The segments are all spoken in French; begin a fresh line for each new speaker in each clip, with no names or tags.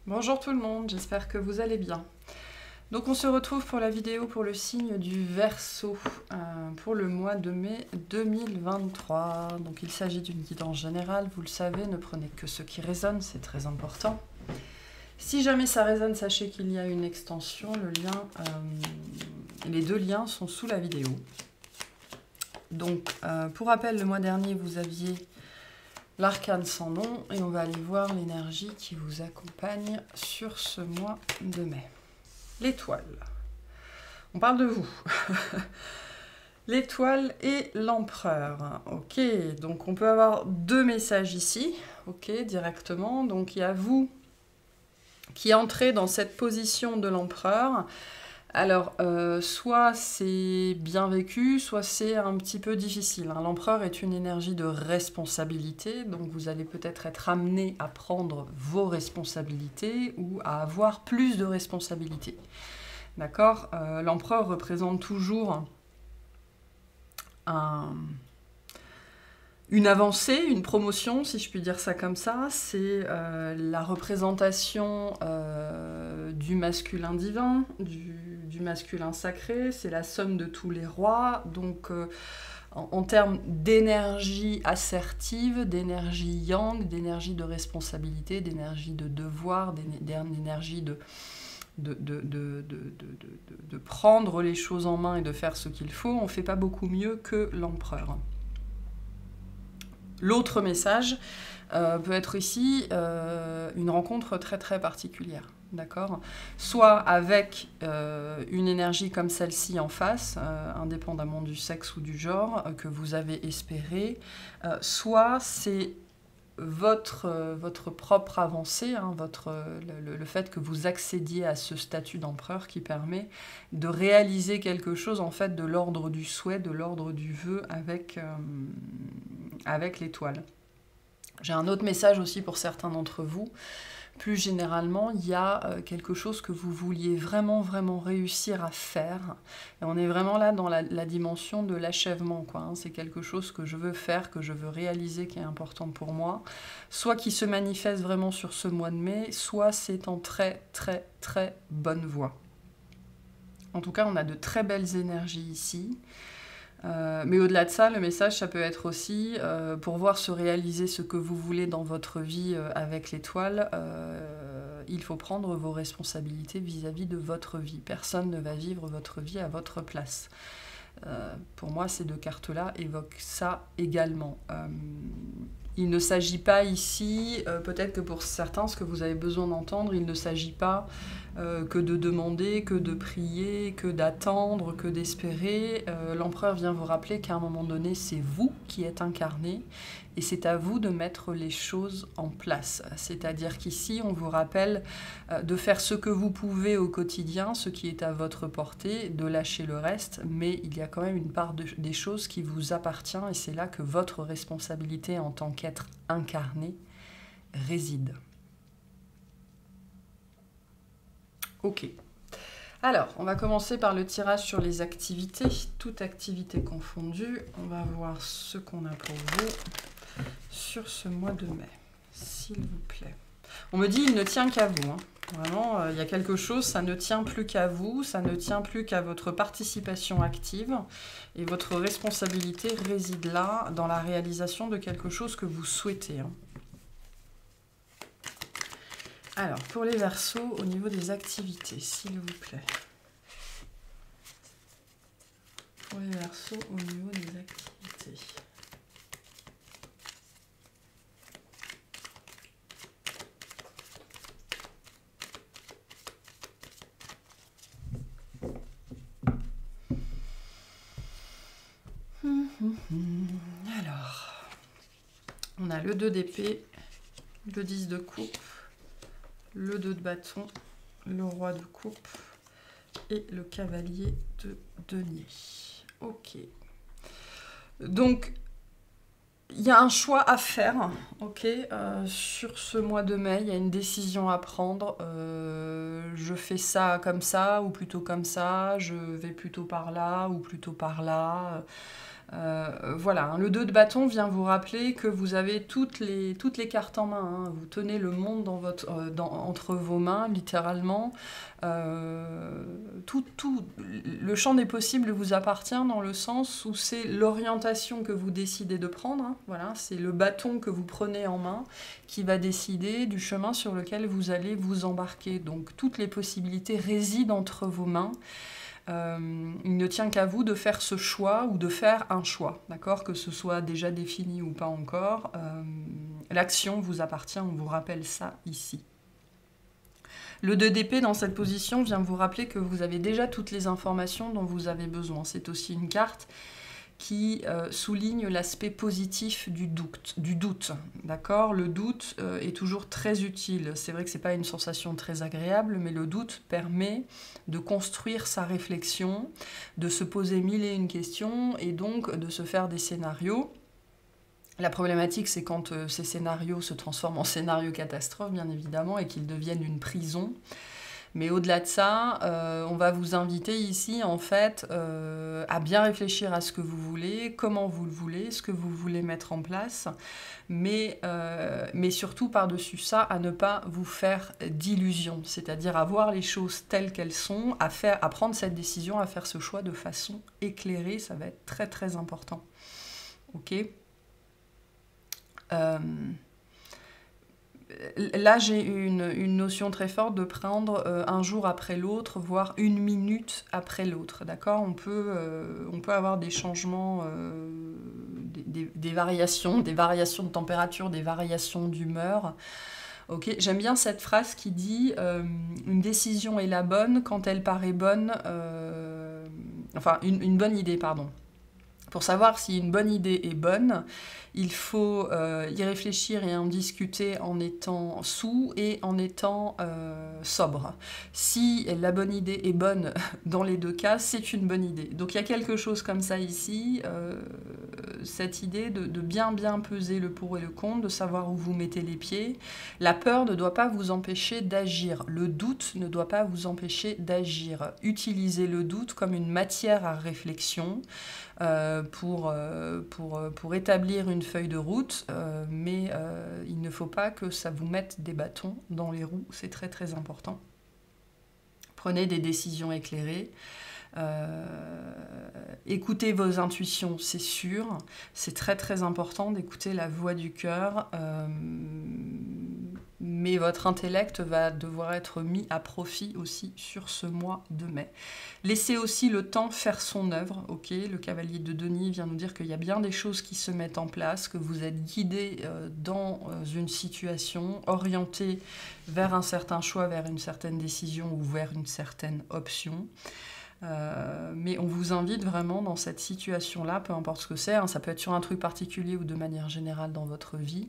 Bonjour tout le monde, j'espère que vous allez bien. Donc on se retrouve pour la vidéo pour le signe du Verseau pour le mois de mai 2023. Donc il s'agit d'une guidance générale, vous le savez, ne prenez que ce qui résonne, c'est très important. Si jamais ça résonne, sachez qu'il y a une extension, les deux liens sont sous la vidéo. Donc pour rappel, le mois dernier vous aviez l'arcane sans nom, et on va aller voir l'énergie qui vous accompagne sur ce mois de mai. L'étoile. On parle de vous. L'étoile et l'empereur. Ok, donc on peut avoir deux messages ici, ok, directement. Donc il y a vous qui entrez dans cette position de l'empereur. Alors, soit c'est bien vécu, soit c'est un petit peu difficile. L'empereur est une énergie de responsabilité, donc vous allez peut-être être amené à prendre vos responsabilités ou à avoir plus de responsabilités. D'accord? L'empereur représente toujours une avancée, une promotion, si je puis dire ça comme ça. C'est la représentation du masculin divin, du masculin sacré, c'est la somme de tous les rois. Donc en termes d'énergie assertive, d'énergie yang, d'énergie de responsabilité, d'énergie de devoir, d'énergie de prendre les choses en main et de faire ce qu'il faut, on ne fait pas beaucoup mieux que l'empereur. L'autre message peut être ici une rencontre très très particulière, d'accord? Soit avec une énergie comme celle-ci en face, indépendamment du sexe ou du genre, que vous avez espéré, soit c'est votre propre avancée, hein, le fait que vous accédiez à ce statut d'empereur qui permet de réaliser quelque chose en fait de l'ordre du souhait, de l'ordre du vœu avec l'étoile. J'ai un autre message aussi pour certains d'entre vous. Plus généralement, il y a quelque chose que vous vouliez vraiment, vraiment réussir à faire. Et on est vraiment là dans la dimension de l'achèvement, quoi, hein. C'est quelque chose que je veux faire, que je veux réaliser, qui est important pour moi. Soit qui se manifeste vraiment sur ce mois de mai, soit c'est en très, très, très bonne voie. En tout cas, on a de très belles énergies ici. Mais au-delà de ça, le message, ça peut être aussi, pour voir se réaliser ce que vous voulez dans votre vie avec l'étoile, il faut prendre vos responsabilités vis-à-vis de votre vie. Personne ne va vivre votre vie à votre place. Pour moi, ces deux cartes-là évoquent ça également. Il ne s'agit pas ici, peut-être que pour certains, ce que vous avez besoin d'entendre, il ne s'agit pas que de demander, que de prier, que d'attendre, que d'espérer. L'empereur vient vous rappeler qu'à un moment donné, c'est vous qui êtes incarné et c'est à vous de mettre les choses en place. C'est-à-dire qu'ici, on vous rappelle de faire ce que vous pouvez au quotidien, ce qui est à votre portée, de lâcher le reste, mais il y a quand même une part des choses qui vous appartient et c'est là que votre responsabilité en tant qu'être incarné réside. Ok. Alors, on va commencer par le tirage sur les activités, toutes activités confondues. On va voir ce qu'on a pour vous sur ce mois de mai, s'il vous plaît. On me dit il ne tient qu'à vous, hein. Vraiment, il y a quelque chose, ça ne tient plus qu'à vous, ça ne tient plus qu'à votre participation active et votre responsabilité réside là, dans la réalisation de quelque chose que vous souhaitez, hein. Alors, pour les Verseaux, au niveau des activités, s'il vous plaît. Pour les Verseaux, au niveau des activités. Alors, on a le 2 d'épée, le 10 de coupe, le 2 de bâton, le roi de coupe et le cavalier de denier. Ok. Donc, il y a un choix à faire, ok, sur ce mois de mai. Il y a une décision à prendre. Je fais ça ou plutôt comme ça. Je vais plutôt par là ou plutôt par là. Voilà, hein, le 2 de bâton vient vous rappeler que vous avez toutes les cartes en main. Hein. Vous tenez le monde entre vos mains, littéralement. Le champ des possibles vous appartient dans le sens où c'est l'orientation que vous décidez de prendre. Hein. Voilà, c'est le bâton que vous prenez en main qui va décider du chemin sur lequel vous allez vous embarquer. Donc toutes les possibilités résident entre vos mains. Il ne tient qu'à vous de faire ce choix ou de faire un choix, d'accord, que ce soit déjà défini ou pas encore. L'action vous appartient, on vous rappelle ça ici. Le 2 d'épée dans cette position vient vous rappeler que vous avez déjà toutes les informations dont vous avez besoin. C'est aussi une carte qui souligne l'aspect positif du doute. D'accord ? Le doute est toujours très utile. C'est vrai que ce n'est pas une sensation très agréable, mais le doute permet de construire sa réflexion, de se poser mille et une questions et donc de se faire des scénarios. La problématique, c'est quand ces scénarios se transforment en scénarios catastrophes, bien évidemment, et qu'ils deviennent une prison. Mais au-delà de ça, on va vous inviter ici, en fait, à bien réfléchir à ce que vous voulez, comment vous le voulez, ce que vous voulez mettre en place, mais surtout, par-dessus ça, à ne pas vous faire d'illusions, c'est-à-dire à voir les choses telles qu'elles sont, à prendre cette décision, à faire ce choix de façon éclairée, ça va être très très important. Ok ? Là, j'ai une notion très forte de prendre un jour après l'autre, voire une minute après l'autre, d'accord ? On peut avoir des changements, des variations de température, des variations d'humeur. Okay. J'aime bien cette phrase qui dit une décision est la bonne quand elle paraît bonne, enfin une bonne idée, pardon. Pour savoir si une bonne idée est bonne, il faut y réfléchir et en discuter en étant saoul et en étant sobre. Si la bonne idée est bonne dans les deux cas, c'est une bonne idée. Donc il y a quelque chose comme ça ici, cette idée de bien peser le pour et le contre, de savoir où vous mettez les pieds. La peur ne doit pas vous empêcher d'agir. Le doute ne doit pas vous empêcher d'agir. Utilisez le doute comme une matière à réflexion. Pour établir une feuille de route, mais il ne faut pas que ça vous mette des bâtons dans les roues, c'est très très important. Prenez des décisions éclairées, écoutez vos intuitions, c'est sûr, c'est très très important d'écouter la voix du cœur, mais votre intellect va devoir être mis à profit aussi sur ce mois de mai. Laissez aussi le temps faire son œuvre, ok ? Le cavalier de Denis vient nous dire qu'il y a bien des choses qui se mettent en place, que vous êtes guidé dans une situation, orienté vers un certain choix, vers une certaine décision ou vers une certaine option. Mais on vous invite vraiment dans cette situation-là, peu importe ce que c'est, hein, ça peut être sur un truc particulier ou de manière générale dans votre vie,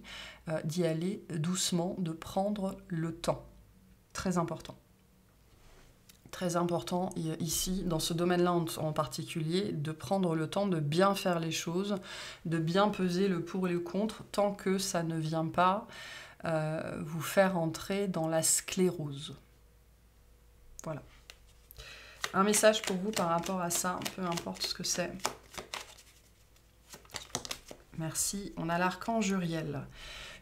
d'y aller doucement, de prendre le temps. Très important. Très important ici, dans ce domaine-là en particulier, de prendre le temps de bien faire les choses, de bien peser le pour et le contre, tant que ça ne vient pas vous faire entrer dans la sclérose. Voilà. Un message pour vous par rapport à ça, peu importe ce que c'est. Merci. On a l'archange Uriel.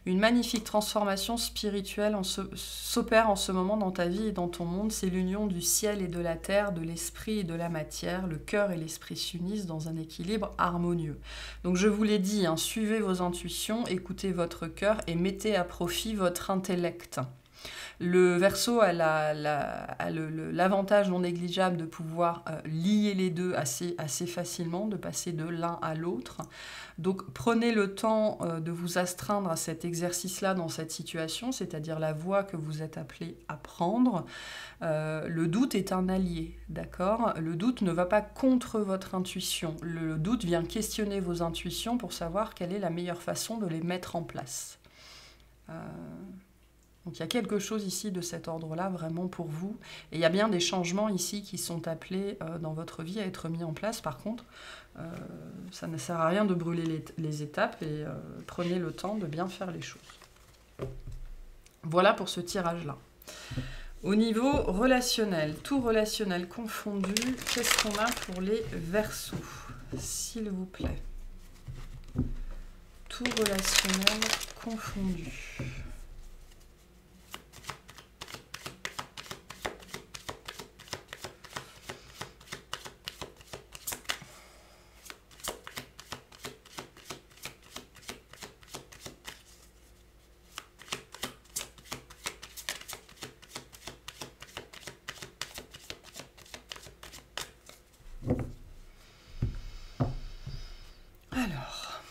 Une magnifique transformation spirituelle s'opère en ce moment dans ta vie et dans ton monde. C'est l'union du ciel et de la terre, de l'esprit et de la matière. Le cœur et l'esprit s'unissent dans un équilibre harmonieux. Donc je vous l'ai dit, hein, suivez vos intuitions, écoutez votre cœur et mettez à profit votre intellect. Le Verseau a l'avantage non négligeable de pouvoir lier les deux assez facilement, de passer de l'un à l'autre. Donc prenez le temps de vous astreindre à cet exercice-là dans cette situation, c'est-à-dire la voie que vous êtes appelé à prendre. Le doute est un allié, d'accord ? Le doute ne va pas contre votre intuition. Le doute vient questionner vos intuitions pour savoir quelle est la meilleure façon de les mettre en place. Donc il y a quelque chose ici de cet ordre-là vraiment pour vous. Et il y a bien des changements ici qui sont appelés dans votre vie à être mis en place. Par contre, ça ne sert à rien de brûler les étapes et prenez le temps de bien faire les choses. Voilà pour ce tirage-là. Au niveau relationnel, tout relationnel confondu, qu'est-ce qu'on a pour les Verseaux, s'il vous plaît ? tout relationnel confondu. Alors,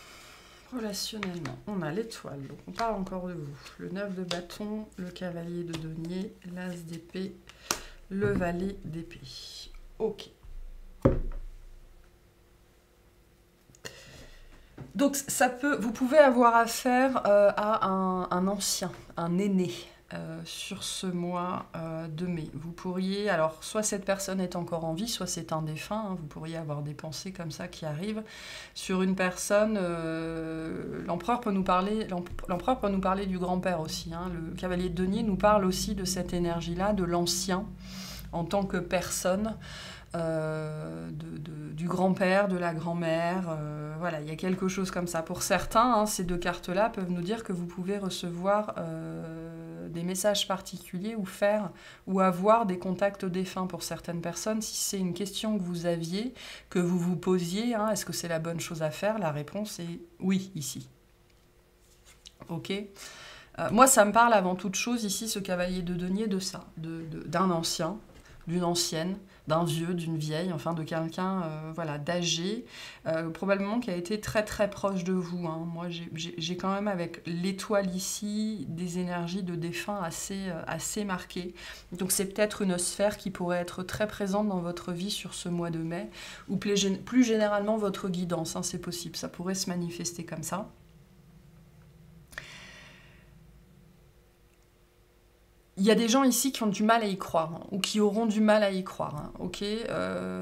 relationnellement, on a l'étoile, donc on parle encore de vous. Le 9 de bâton, le cavalier de denier, l'as d'épée, le valet d'épée. Ok. Donc ça peut, vous pouvez avoir affaire à un ancien, un aîné. Sur ce mois de mai. Vous pourriez, alors soit cette personne est encore en vie, soit c'est un défunt, hein, vous pourriez avoir des pensées comme ça qui arrivent sur une personne. L'empereur peut nous parler du grand-père aussi, hein, le cavalier de denier nous parle aussi de cette énergie-là, de l'ancien en tant que personne. Du grand-père, de la grand-mère, voilà, il y a quelque chose comme ça. Pour certains, hein, ces deux cartes-là peuvent nous dire que vous pouvez recevoir des messages particuliers ou faire ou avoir des contacts défunts pour certaines personnes. Si c'est une question que vous aviez, que vous vous posiez, hein, est-ce que c'est la bonne chose à faire? La réponse est oui, ici. Ok. Moi, ça me parle avant toute chose, ici, ce cavalier de denier, de ça, d'un ancien, d'une ancienne, d'un vieux, d'une vieille, enfin de quelqu'un voilà, d'âgé, probablement qui a été très très proche de vous. Hein. Moi, j'ai quand même avec l'étoile ici des énergies de défunt assez marquées. Donc c'est peut-être une sphère qui pourrait être très présente dans votre vie sur ce mois de mai, ou plus généralement votre guidance, hein, c'est possible, ça pourrait se manifester comme ça. Il y a des gens ici qui ont du mal à y croire, hein, ou qui auront du mal à y croire. Hein, ok,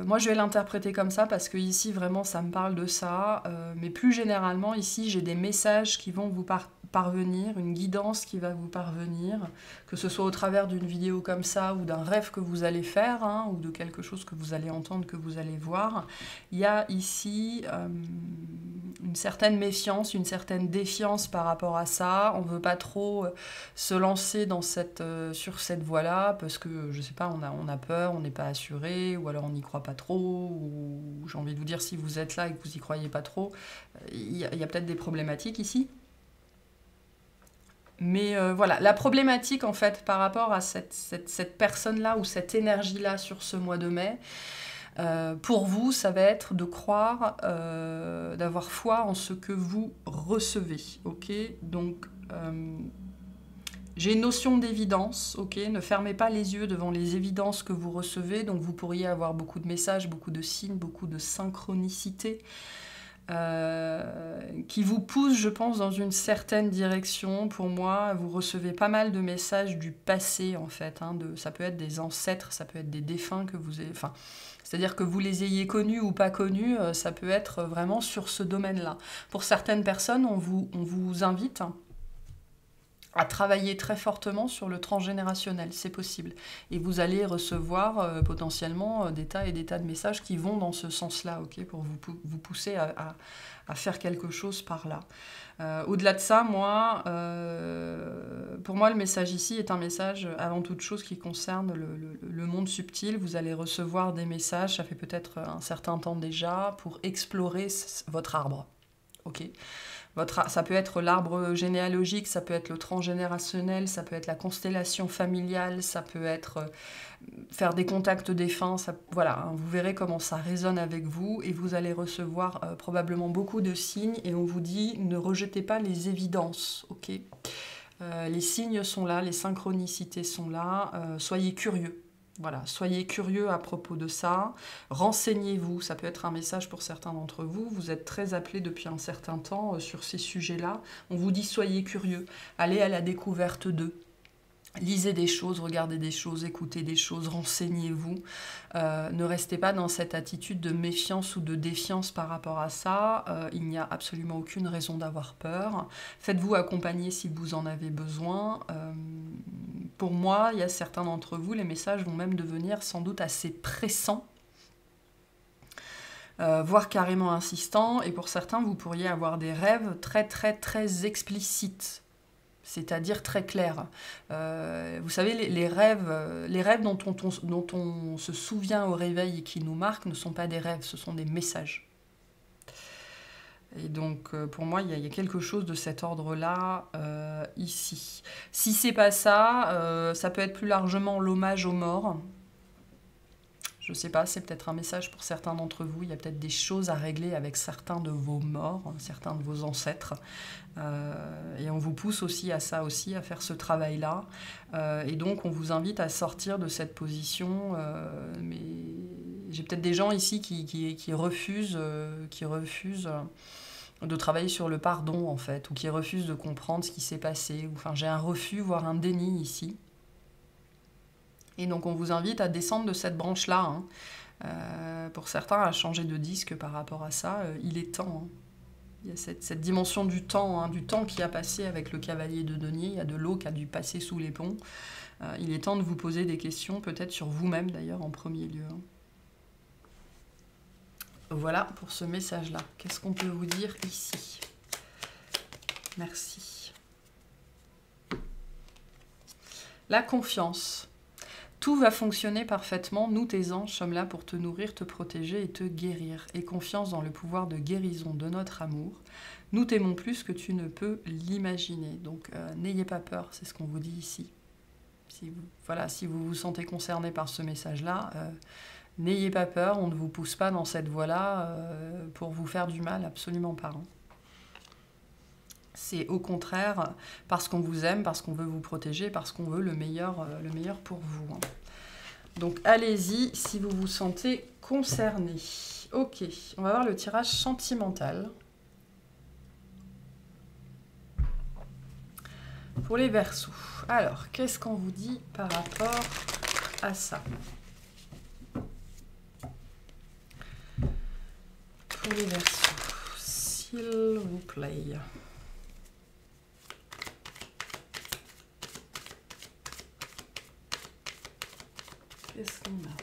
moi, je vais l'interpréter comme ça, parce que ici, vraiment, ça me parle de ça. Mais plus généralement, ici, j'ai des messages qui vont vous parvenir, une guidance qui va vous parvenir, que ce soit au travers d'une vidéo comme ça, ou d'un rêve que vous allez faire, hein, ou de quelque chose que vous allez entendre, que vous allez voir. Il y a ici une certaine méfiance, une certaine défiance par rapport à ça. On ne veut pas trop se lancer dans sur cette voie-là, parce que, je sais pas, on a peur, on n'est pas assuré, ou alors on n'y croit pas trop, ou j'ai envie de vous dire, si vous êtes là et que vous n'y croyez pas trop, il y a peut-être des problématiques ici. Mais voilà, la problématique, en fait, par rapport à cette personne-là, ou cette énergie-là sur ce mois de mai, pour vous, ça va être de croire, d'avoir foi en ce que vous recevez, ok? Donc, j'ai une notion d'évidence, ok? Ne fermez pas les yeux devant les évidences que vous recevez, donc vous pourriez avoir beaucoup de messages, beaucoup de signes, beaucoup de synchronicité, qui vous poussent, je pense, dans une certaine direction. Pour moi, vous recevez pas mal de messages du passé, en fait, hein, ça peut être des ancêtres, ça peut être des défunts que vous avez... Enfin, c'est-à-dire que vous les ayez connus ou pas connus, ça peut être vraiment sur ce domaine-là. Pour certaines personnes, on vous invite à travailler très fortement sur le transgénérationnel, c'est possible. Et vous allez recevoir potentiellement des tas et des tas de messages qui vont dans ce sens-là, ok, pour vous pousser à faire quelque chose par là. Au-delà de ça, pour moi, le message ici est un message avant toute chose qui concerne le monde subtil. Vous allez recevoir des messages, ça fait peut-être un certain temps déjà, pour explorer votre arbre. Ok. Ça peut être l'arbre généalogique, ça peut être le transgénérationnel, ça peut être la constellation familiale, ça peut être faire des contacts défunts, voilà, hein, vous verrez comment ça résonne avec vous et vous allez recevoir probablement beaucoup de signes et on vous dit ne rejetez pas les évidences, ok? Les signes sont là, les synchronicités sont là, soyez curieux. Voilà, soyez curieux à propos de ça, renseignez-vous, ça peut être un message pour certains d'entre vous, vous êtes très appelés depuis un certain temps sur ces sujets-là, on vous dit soyez curieux, allez à la découverte d'eux. Lisez des choses, regardez des choses, écoutez des choses, renseignez-vous. Ne restez pas dans cette attitude de méfiance ou de défiance par rapport à ça. Il n'y a absolument aucune raison d'avoir peur. Faites-vous accompagner si vous en avez besoin. Pour moi, il y a certains d'entre vous, les messages vont même devenir sans doute assez pressants. voire carrément insistant, et pour certains, vous pourriez avoir des rêves très très très explicites, c'est-à-dire très clairs. Vous savez, les rêves dont on se souvient au réveil et qui nous marquent ne sont pas des rêves, ce sont des messages. Et donc, pour moi, il y a quelque chose de cet ordre-là ici. Si c'est pas ça, ça peut être plus largement l'hommage aux morts. Je sais pas, c'est peut-être un message pour certains d'entre vous. Il y a peut-être des choses à régler avec certains de vos morts, certains de vos ancêtres. Et on vous pousse aussi à ça aussi, à faire ce travail-là. Et donc, on vous invite à sortir de cette position. Mais j'ai peut-être des gens ici qui refusent de travailler sur le pardon, en fait, ou qui refusent de comprendre ce qui s'est passé. Enfin, j'ai un refus, voire un déni ici. Et donc on vous invite à descendre de cette branche-là. Pour certains, à changer de disque par rapport à ça, il est temps. Il y a cette dimension du temps qui a passé avec le cavalier de denier, il y a de l'eau qui a dû passer sous les ponts. Il est temps de vous poser des questions, peut-être sur vous-même d'ailleurs en premier lieu. Voilà pour ce message-là. Qu'est-ce qu'on peut vous dire ici? Merci. La confiance. Tout va fonctionner parfaitement. Nous, tes anges, sommes là pour te nourrir, te protéger et te guérir. Aie confiance dans le pouvoir de guérison de notre amour. Nous t'aimons plus que tu ne peux l'imaginer. Donc, n'ayez pas peur, c'est ce qu'on vous dit ici. Si vous vous sentez concerné par ce message-là, n'ayez pas peur, on ne vous pousse pas dans cette voie-là pour vous faire du mal, absolument pas. C'est au contraire parce qu'on vous aime, parce qu'on veut vous protéger, parce qu'on veut le meilleur pour vous. Donc allez-y si vous vous sentez concerné. Ok, on va voir le tirage sentimental. Pour les Verseaux. Alors, qu'est-ce qu'on vous dit par rapport à ça? Pour les Verseaux, s'il vous plaît. Qu'est-ce qu'on a?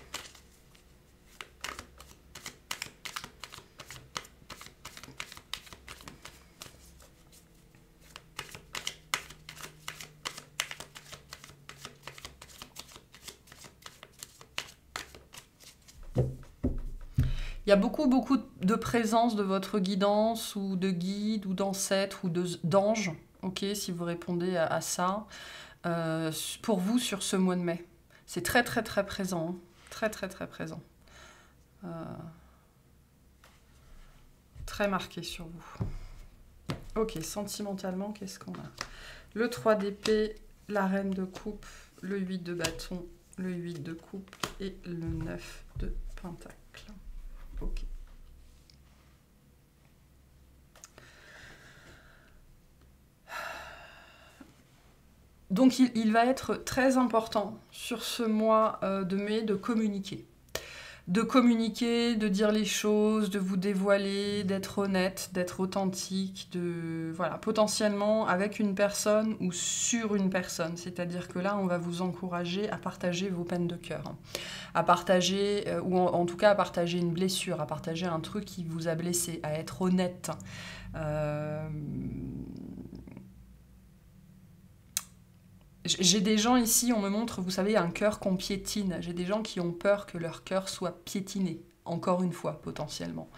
Il y a beaucoup de présence de votre guidance ou de guide ou d'ancêtre ou d'ange, ok, si vous répondez à ça, pour vous sur ce mois de mai. C'est très très très présent, très très très présent. Très marqué sur vous. Ok, sentimentalement, qu'est-ce qu'on a? Le 3 d'épée, la reine de coupe, le 8 de bâton, le 8 de coupe et le 9 de pentacle. Ok. Donc il va être très important sur ce mois de mai de communiquer. De communiquer, de dire les choses, de vous dévoiler, d'être honnête, d'être authentique, voilà, potentiellement avec une personne ou sur une personne. C'est-à-dire que là, on va vous encourager à partager vos peines de cœur, à partager, ou en tout cas à partager une blessure, à partager un truc qui vous a blessé, à être honnête. J'ai des gens ici, on me montre, vous savez, un cœur qu'on piétine. J'ai des gens qui ont peur que leur cœur soit piétiné, encore une fois, potentiellement.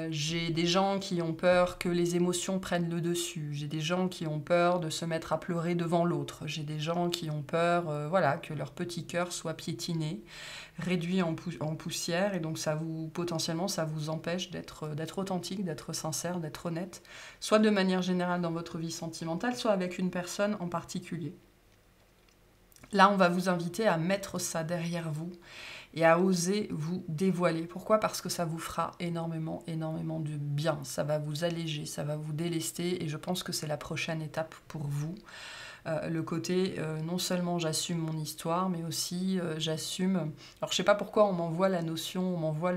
J'ai des gens qui ont peur que les émotions prennent le dessus. J'ai des gens qui ont peur de se mettre à pleurer devant l'autre. J'ai des gens qui ont peur voilà, que leur petit cœur soit piétiné, réduit en poussière. Et donc, potentiellement, ça vous empêche d'être authentique, d'être sincère, d'être honnête, soit de manière générale dans votre vie sentimentale, soit avec une personne en particulier. Là, on va vous inviter à mettre ça derrière vous et à oser vous dévoiler. Pourquoi? Parce que ça vous fera énormément, énormément de bien. Ça va vous alléger, ça va vous délester, et je pense que c'est la prochaine étape pour vous. Le côté, non seulement j'assume mon histoire, mais aussi j'assume... Alors je sais pas pourquoi on m'envoie la notion, on m'envoie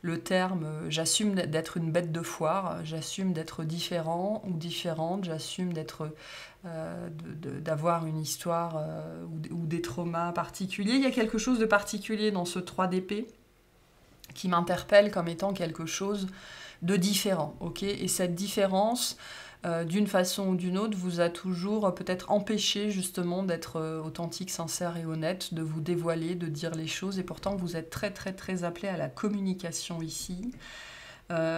le terme, j'assume d'être une bête de foire, j'assume d'être différent ou différente, j'assume d'avoir une histoire ou des traumas particuliers. Il y a quelque chose de particulier dans ce 3 d'épée qui m'interpelle comme étant quelque chose de différent, ok? Et cette différence, d'une façon ou d'une autre, vous a toujours peut-être empêché justement d'être authentique, sincère et honnête, de vous dévoiler, de dire les choses, et pourtant vous êtes très très très appelé à la communication ici,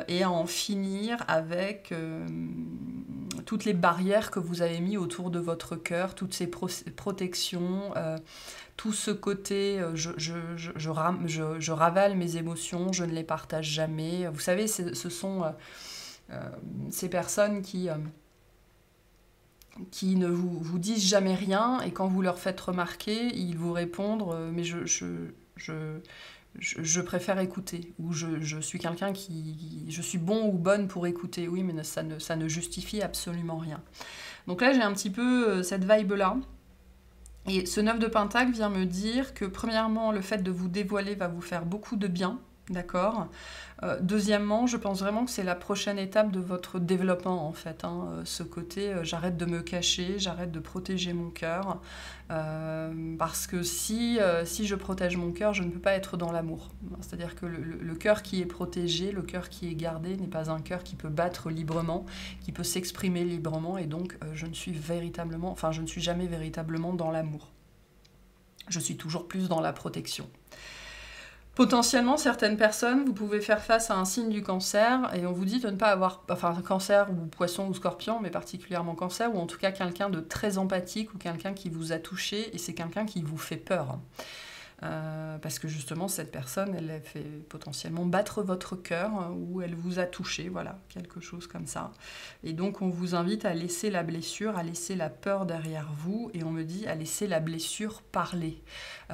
et à en finir avec toutes les barrières que vous avez mis autour de votre cœur, toutes ces protections, tout ce côté je ravale mes émotions, je ne les partage jamais. Vous savez, ce sont ces personnes qui ne vous disent jamais rien, et quand vous leur faites remarquer, ils vous répondent mais je préfère écouter, ou je suis quelqu'un je suis bon ou bonne pour écouter. Oui, mais ça ne justifie absolument rien. Donc là, j'ai un petit peu cette vibe-là. Et ce 9 de Pentacle vient me dire que, premièrement, le fait de vous dévoiler va vous faire beaucoup de bien, d'accord ? Deuxièmement, je pense vraiment que c'est la prochaine étape de votre développement, en fait. Ce côté, j'arrête de me cacher, j'arrête de protéger mon cœur. Parce que si je protège mon cœur, je ne peux pas être dans l'amour. C'est-à-dire que le cœur qui est protégé, le cœur qui est gardé, n'est pas un cœur qui peut battre librement, qui peut s'exprimer librement, et donc je ne suis jamais véritablement dans l'amour. Je suis toujours plus dans la protection. Potentiellement, certaines personnes, vous pouvez faire face à un signe du cancer, et on vous dit de ne pas avoir, cancer ou poisson ou scorpion, mais particulièrement cancer, ou en tout cas quelqu'un de très empathique, ou quelqu'un qui vous a touché, et c'est quelqu'un qui vous fait peur. Parce que justement, cette personne, elle fait potentiellement battre votre cœur, ou elle vous a touché, voilà, quelque chose comme ça. Et donc, on vous invite à laisser la blessure, à laisser la peur derrière vous, et on me dit à laisser la blessure parler.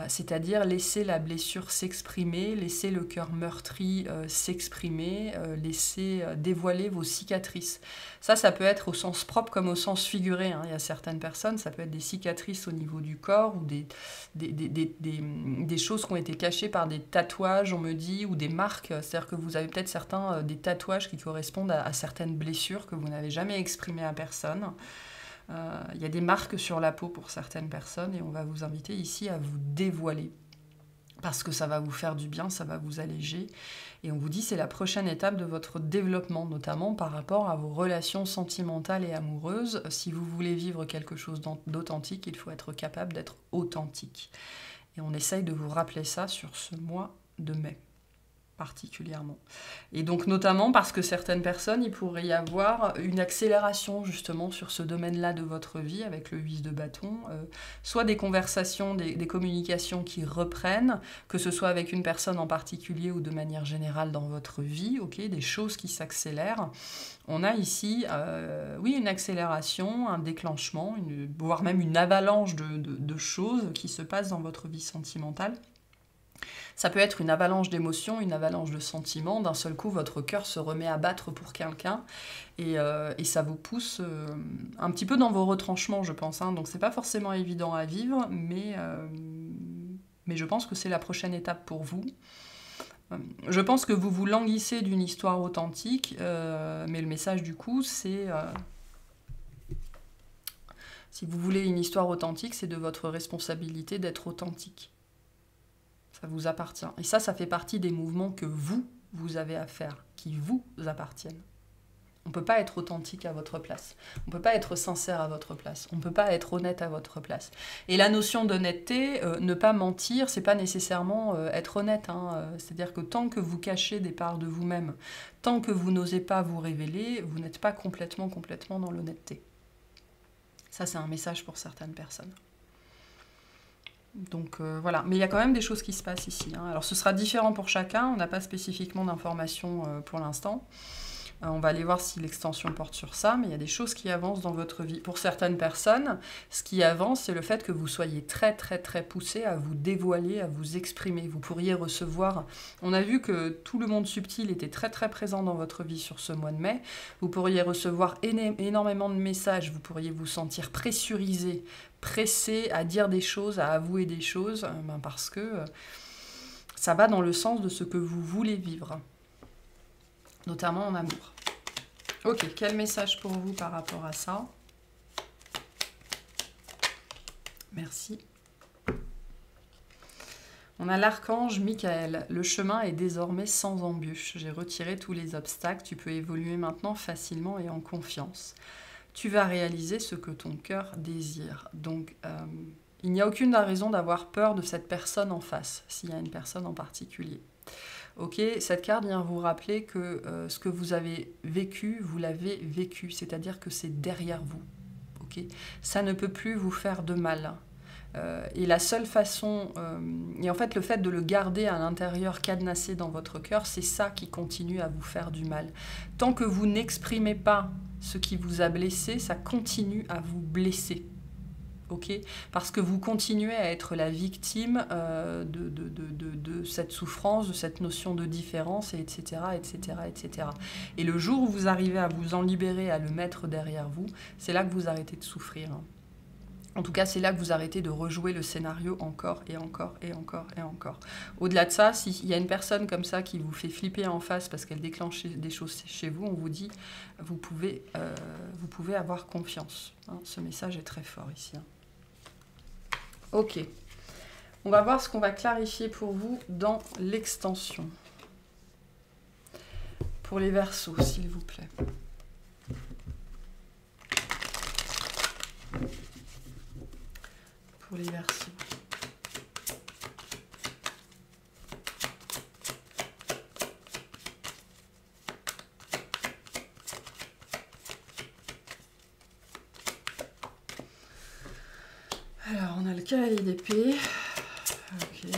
C'est-à-dire laisser la blessure s'exprimer, laisser le cœur meurtri s'exprimer, laisser dévoiler vos cicatrices. Ça peut être au sens propre comme au sens figuré. Il y a certaines personnes, ça peut être des cicatrices au niveau du corps, ou des choses qui ont été cachées par des tatouages, on me dit, ou des marques. C'est-à-dire que vous avez peut-être certains des tatouages qui correspondent à certaines blessures que vous n'avez jamais exprimées à personne. Il y a des marques sur la peau pour certaines personnes, et on va vous inviter ici à vous dévoiler, parce que ça va vous faire du bien, ça va vous alléger. Et on vous dit c'est la prochaine étape de votre développement, notamment par rapport à vos relations sentimentales et amoureuses. Si vous voulez vivre quelque chose d'authentique, il faut être capable d'être authentique. Et on essaye de vous rappeler ça sur ce mois de mai, particulièrement. Et donc notamment parce que certaines personnes, il pourrait y avoir une accélération justement sur ce domaine-là de votre vie avec le 8 de bâton, soit des conversations, des communications qui reprennent, que ce soit avec une personne en particulier ou de manière générale dans votre vie, okay, des choses qui s'accélèrent. On a ici, oui, une accélération, un déclenchement, voire même une avalanche de choses qui se passent dans votre vie sentimentale. Ça peut être une avalanche d'émotions, une avalanche de sentiments. D'un seul coup, votre cœur se remet à battre pour quelqu'un, et ça vous pousse un petit peu dans vos retranchements, je pense. Donc c'est pas forcément évident à vivre, mais je pense que c'est la prochaine étape pour vous. Je pense que vous vous languissez d'une histoire authentique, mais le message du coup, c'est... si vous voulez une histoire authentique, c'est de votre responsabilité d'être authentique. Ça vous appartient. Et ça fait partie des mouvements que vous avez à faire, qui vous appartiennent. On ne peut pas être authentique à votre place. On ne peut pas être sincère à votre place. On ne peut pas être honnête à votre place. Et la notion d'honnêteté, ne pas mentir, c'est pas nécessairement être honnête. C'est-à-dire que tant que vous cachez des parts de vous-même, tant que vous n'osez pas vous révéler, vous n'êtes pas complètement dans l'honnêteté. Ça, c'est un message pour certaines personnes. Donc voilà, mais il y a quand même des choses qui se passent ici. Alors ce sera différent pour chacun, on n'a pas spécifiquement d'informations pour l'instant. On va aller voir si l'extension porte sur ça, mais il y a des choses qui avancent dans votre vie. Pour certaines personnes, ce qui avance, c'est le fait que vous soyez très poussé à vous dévoiler, à vous exprimer. Vous pourriez recevoir... On a vu que tout le monde subtil était très présent dans votre vie sur ce mois de mai. Vous pourriez recevoir énormément de messages, vous pourriez vous sentir pressurisé, pressé à dire des choses, à avouer des choses, parce que ça va dans le sens de ce que vous voulez vivre, notamment en amour. Ok, quel message pour vous par rapport à ça? Merci. On a l'archange Michael. Le chemin est désormais sans embûche. J'ai retiré tous les obstacles. Tu peux évoluer maintenant facilement et en confiance. Tu vas réaliser ce que ton cœur désire. Donc, il n'y a aucune raison d'avoir peur de cette personne en face, s'il y a une personne en particulier. Ok, cette carte vient vous rappeler que ce que vous avez vécu, vous l'avez vécu, c'est-à-dire que c'est derrière vous. Ok, ça ne peut plus vous faire de mal. Et la seule façon, et en fait le fait de le garder à l'intérieur cadenassé dans votre cœur, c'est ça qui continue à vous faire du mal. Tant que vous n'exprimez pas ce qui vous a blessé, ça continue à vous blesser. Okay, parce que vous continuez à être la victime de cette souffrance, de cette notion de différence, etc., etc., etc. Et le jour où vous arrivez à vous en libérer, à le mettre derrière vous, c'est là que vous arrêtez de souffrir. En tout cas, c'est là que vous arrêtez de rejouer le scénario encore et encore et encore et encore. Au-delà de ça, s'il y a une personne comme ça qui vous fait flipper en face parce qu'elle déclenche des choses chez vous, on vous dit, vous pouvez avoir confiance. Hein, ce message est très fort ici. Hein. Ok. On va voir ce qu'on va clarifier pour vous dans l'extension. Pour les Verseaux, s'il vous plaît. Pour les Verseaux. Alors, on a le cavalier d'épée. Ok.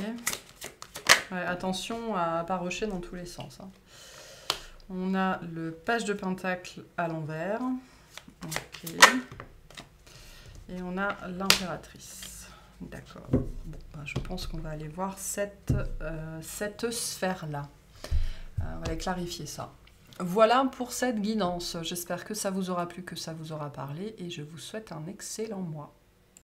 Ouais, attention à ne pas rusher dans tous les sens. Hein. On a le page de pentacle à l'envers. Ok. Et on a l'impératrice. D'accord. Bon, ben, je pense qu'on va aller voir cette sphère-là. On va aller clarifier ça. Voilà pour cette guidance. J'espère que ça vous aura plu, que ça vous aura parlé. Et je vous souhaite un excellent mois.